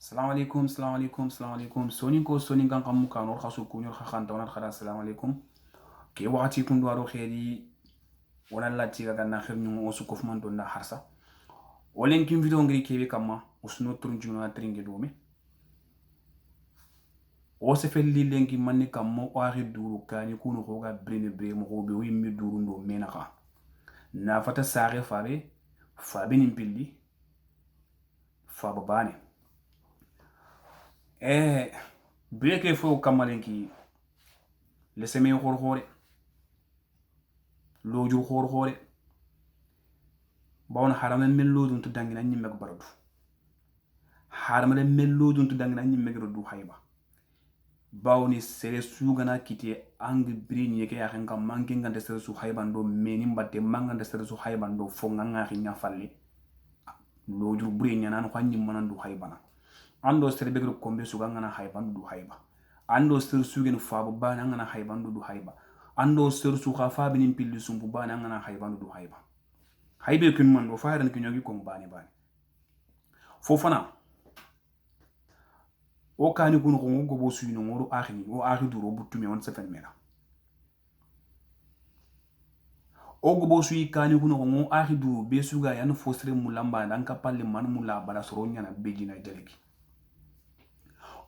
Salam alaikum, salam alaikum, salam alaikum. Soni ko soni kan kam muka nor khasu kunyor khan tawna khada salam alaikum. Ke wakati kun do aro khedi wala lati ga na khir nyu osu kofman do na harsa. Olen kim video ngri kebe kama usno turjuna tringe do me. O se felli lenki manni kam mo wahi duru kani kunu hoga brene bre mo hobe wimmi duru ndo menaka. Na fata sare fabe nimpilli fa babane. Breke fo kamalenki le seme khor loju khor bawon haramen men lodun to dangina nyimme ko baradu haramen men lodun to dangina nyimme ko du hayba bawni sere sugana kite ang brini yeke ya kan manke ngande sere su hayba ndo meni mbatte mangande sere su hayba ndo fo nganga xinya falle loju buri nyana ko nyimma nan du haybana ando sere be ko kombe suga ngana hayban du hayba ando sere sugen faabo bana ngana hayban du hayba ando sere su khafa binin pilli sumbu bana ngana hayban du hayba haybe kun man do faaran kun yogi ko bani fofana o kani kun ko go bo suino ngoro akhini o akhi duro butume on sefen mera o go bo sui kani kun ko akhi duro be suga yan fosre mulamba dan ka palle man mula bala soro nyana bejina jaleki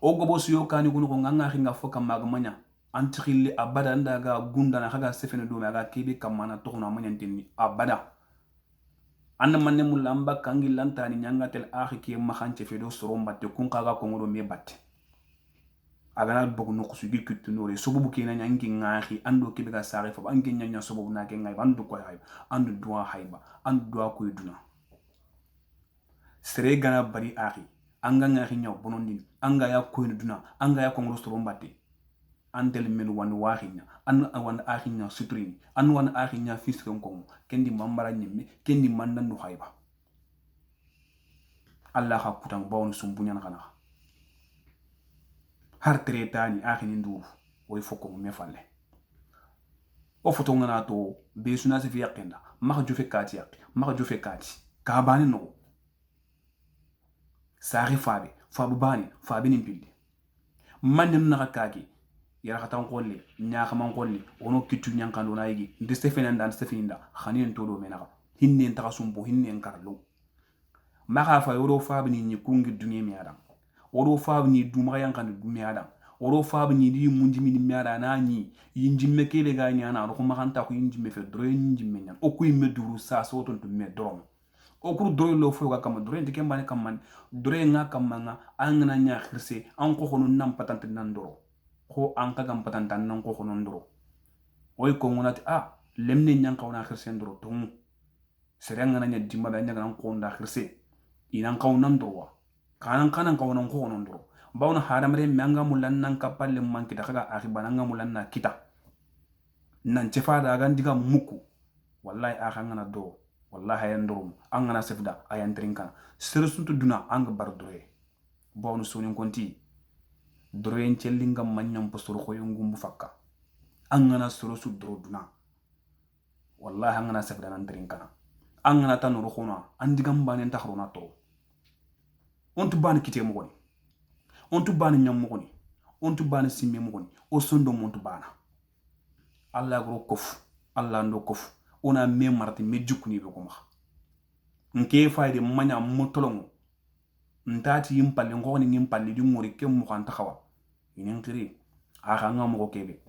o go bo suyo kani kun ko nganga khinga foka magmanya antikhille abada ndaga gunda na khaga sefen do maga kebe kamana to na manyantinni abada anna manne mulamba kangi lantani nyangatel akhi ke makhanche fedo soromba te kun kaga kongoro me batte agana bogu no kusugi kutunore sobubu kena nyangi ngahi ando ke bega sare fo ange nyanya sobubu na ke ngai bandu ko hayba andu duwa hayba andu duwa ko yuduna sere gana bari akhi anga ngahi nyaw bonondin anga ya ko yuduna anga ya kongoro soromba te antel men wan wahinya an wan ahinya sutrini an wan ahinya fisron ko kendi mambara nyimme kendi mandan du hayba Allah ha kutang bawon sumbunya kana har tretani ahini ndu oy foko me falle o foto ngana to be suna se fi yakenda maka jofe kati yak maka jofe kati ka bani no sari fabu bani fabi nimpilli mandem na kaki yara khatan qolle nya khaman qolle ono kitu nyankando na yigi nde stefenen dan stefinda khanin to do menaka hinne ntaka sumbo hinne karlo maka fa yoro fabi ni kungi dunye mi adam oro fabi ni duma yankando dunye adam oro fabi ni di munjimi ni mi ada na ni yinjimme kele ga nyana ro makanta ko yinjimme fe dro yinjimme nyan o kuy meduru sa so ton to me drom o kuru dro lo fo ga kam dro ndike mbane kam man dro nga kam manga angna nya khirse an ko hono nam patante nan doro ko an ka gam patantan nan ko hono ndoro oy ko ngonati lemne nyanka wona khirse ndoro to seranga nanya dimba ba nyaga nan ko nda khirse inan kaw nan doro kanan ka wona ko hono ndoro bawna haramre manga mulan nan ka palle man kita kaga akhi bananga mulan na kita nan cefa da gan diga muku wallahi akha ngana do wallahi ayan ndoro an ngana sefda ayan trinka sersuntu duna ang bar doye bawnu sonin konti doroyen cellinga manyam posoro ko yongum fakka angana soro su doro duna wallahi angana sefda nan trinka angana tanuru khona andigam banen takhrona to ontu ban kite mo goni ontu ban nyam mo goni ontu ban simme mo goni o sondo montu bana alla gro kof alla ndo kof ona me marti me jukuni be ko ma nke fayde manya motolongo ntati yimpalle ngoni ngimpalle di ngori kem mo kan taxawa inen kiri aha nga mo kebe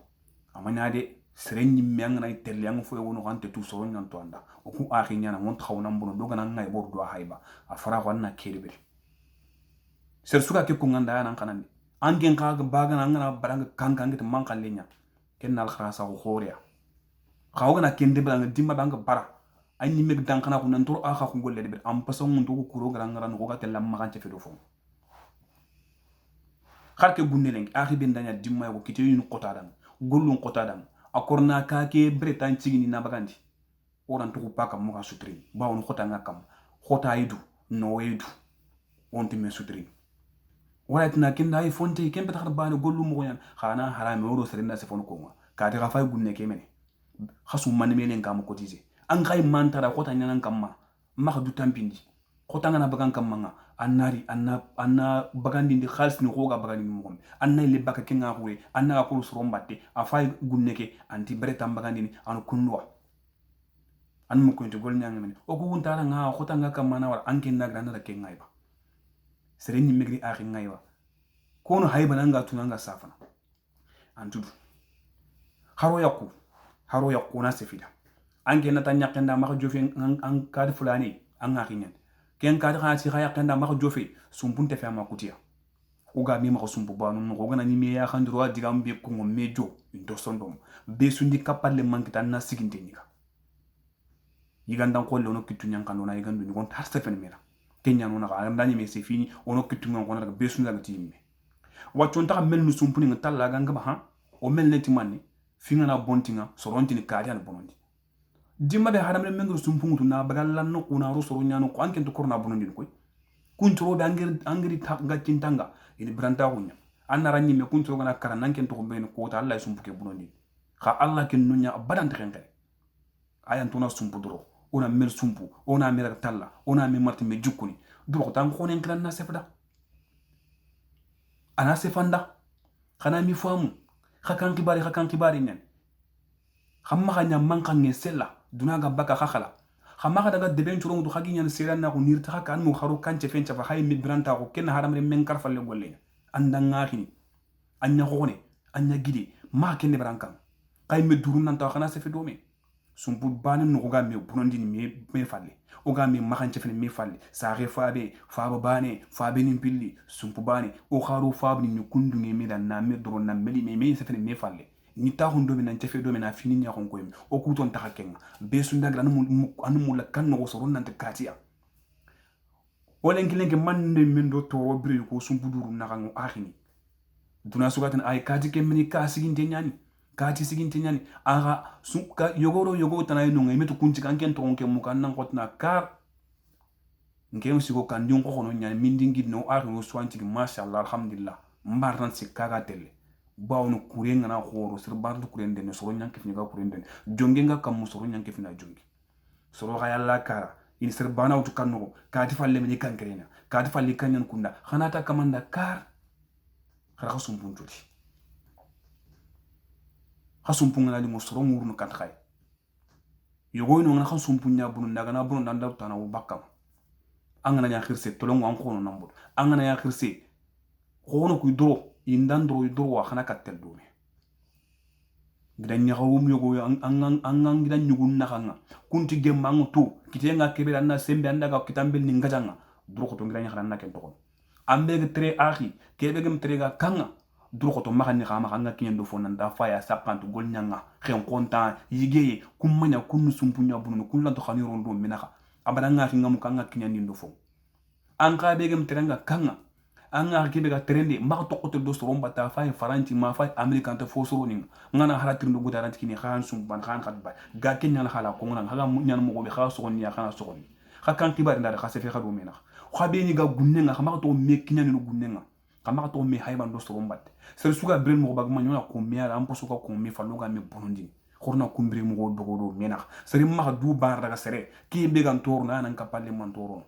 amanya de serenni menga nay telle yang fo wono kan te tu so nyan to anda o ku ahi nyana mon taxawna mbono do gana ngay bor do hayba afara ko na kebe ser suka ke ko nganda nan kanandi angen ka ga baga nan ngana baranga kankan ngit man kan lenya ken nal khrasa ko khoria xawga na ken de banga dimma banga bara ay ni meg dan kana ko nan tur aha ko golle de am pason mun to ko kuro garanga ran ko ga tel lam magan ci fedo fo kharke gunne len akhi ben danya dimma ko kite yunu qotadan gollun qotadan akorna ka ke bretan cigini na bagandi oran to ko paka mo ga sutri bawon khota ngakam khota yidu no yidu onti me sutri walatina kinda ay fonte kembe takhar bana gollu mo yan khana harame woro serena se fon ko ka ta fay gunne ke mene khasu man melen kam cotiser an kay mantara khota nyanan kamma ma du tampindi khota ngana bagan kamma annari anna bagandi ndi khalis ni goga bagandi mo anna ile baka kenga hure anna ko surombatte afay gunneke anti breta bagandi ni an kunwa an mu ko to gol nyanga men o ko wuntara nga khota nga kamana war anke na grana da kenga iba sere ni megri akhi ngaiwa kono hayba nanga tunanga safana antudu haro yakku na sefida anke na tanya kenda ma jofe an kad fulani an akhinyan ken kad khati khaya kenda ma jofe sumpunte fa ma kutia uga mi ma sumpu banu no gana ni me ya khandro digam be ko mejo ndo sondom be sundi kapalle mankita na siginte nika yigandan ko le no kitu nyankando na yigandu ni gon tar sefen mera kenya no na ga ndani me se fini ono kitu ngon na be sunda ga timme wacce ta mel nu sumpuni ngalla ga ngaba ha o mel neti manni finga na bontinga soronti ni kadi an bonondi dimma be haramre mengru sumpungu na bagalla no kuna ro soro nyano ko anken to korna bonondi ko kuntro be angiri ta ngacintanga ini branta hunya anara nyimme kuntro gana kara nanken to be ko ta Allah sumpuke bonondi kha Allah ken nunya badan trenke ayan tuna sumpu dro ona mel sumpu ona mera talla ona me marti me jukuni dro tan khonen klan na sefda ana sefanda khana mi famu khakan kibari nen khamma khanya mankan ngesela dunaga baka khakhala khamma daga deben churong du khagi nyan seran na ko nirta kan mu kharo kan chefen chafa hay mi branta ko ken haramre men karfal le golle anda ngahini anya khone anya gidi ma ken brankan kay me durun nan ta khana sefe do me sumpu bani no ga me bunondi ni me falle o ga me makan chefen me falle sa re faaba bane faabe ni pilli sumpu bani o kharo faab ni kundu ni me dan na me dron na meli me sefe me falle ni ta hundo me nan chefe do me na fini nya kon koyem o kuton ta hakenga be sunda gran anu la kan no so ron nan te katia o lenki man ne men do to bri ko sumpu duru na kan akhini duna sugaten ay kati ke mini ka siginte nyani kati siginte nyani aga suka yogo tanay no ngemetu kunci kan ken to onke mukan nan khotna kar ngem sigo kan nyon ko hono nyani mindingi no akhino swanti mashallah alhamdulillah mbarran sikkaga telle bawno kurenga na khoro sir bardu kurende ne soro nyanke fini ga kurende jonge nga kam soro nyanke fina jonge soro ga yalla kara in sir bana wutu kanno kati falle meni kankrena kati falle kanyan kunda khanata kamanda kar khara khasum puntuti khasum punga na mo soro ngurnu kat khay yogo no na khasum punya bunu ndaga na bunu ndanda tana u bakam angana nya khirse tolongo an khono nambo angana ya khirse khono ku do indandro wa khana katel do me gidan nya hawum yogo an gidan nyugun na khanga kunti gemma ngutu kitenga kebela na sembe andaga kitambel ni ngajanga dro ko to gidan nya khana ken to ambe ge tre akhi kebe gem tre ga kanga dro ko to mahani khama khanga kinyendo fona nda faya sakantu gol nyanga khen konta yigeye kummanya kunu sumpunya bunu kullan to khani rondo menaka abadanga kinga mukanga kinyandi ndo fo an ka be gem tre nga kanga anga kebe ga trende ma to ko to do soromba ta fay faranti ma fay american to fo soro ni ngana haratir ndo gudaranti kini khan sum ban khan khat ba ga kenya la khala ko ngana haga nyan mo be kha so ni ya khana so ni khakan kibar ndar kha se fe khadu mena khabe ni ga gunne nga khama to me kenya ni gunne nga khama to me hayban do soromba ser suga bren mo bag ma nyona ko me ala ampo suka ko me faluga me bonondi khorna kumbri mo do do mena ser ma du bar daga sere ki be gan torna nan kapalle man toro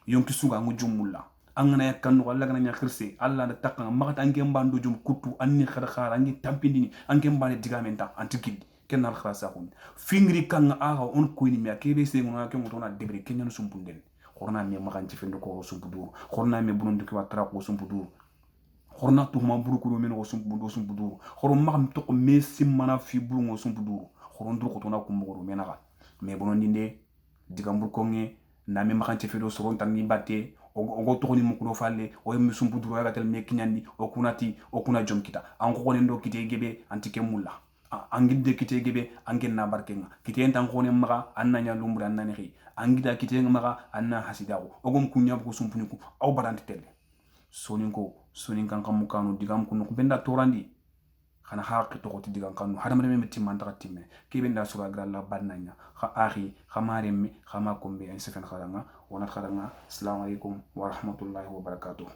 yonki suga ngo jumulla angana yakkan wala gana nyakhirse alla da takka magata angem bandu jum kutu anni khara angi tampindini angem bane digamenta antikid kenar khasa hun fingri kan aga on ko ni me akebe se ngona ke mutona debre kenyan sumpunden khorna me maganti fendo ko sumpudur khorna me bunondi ko watra ko sumpudur khorna to ma buru ko men ko sumpudur khorom magam to me simmana fi buru ngo sumpudur khoron dur ko tona ko mboro menaga me bonondi ne digambur ko nge na me maganti fendo soron tan ni batte ogo to ni mukudo falle o yemi sumpu duro ya tel mekinyandi o kuna jom kita an ko ne ndo kite gebe antike mulla angide kite gebe angen na barkenga kite entan ko ne maga annanya lumbra annani ri angida kite maga anna hasidawo ogom kunya ko sumpu ni ko aw barante telle sonin kan kam mukanu digam kunu ko benda torandi khana haqi to ko digam kanu hadama me metti man takati me ke benda sura gralla badnanya kha akhi khamare mi khama kombe en sefen kharanga wonat kharanga assalamu alaikum wa rahmatullahi wa barakatuh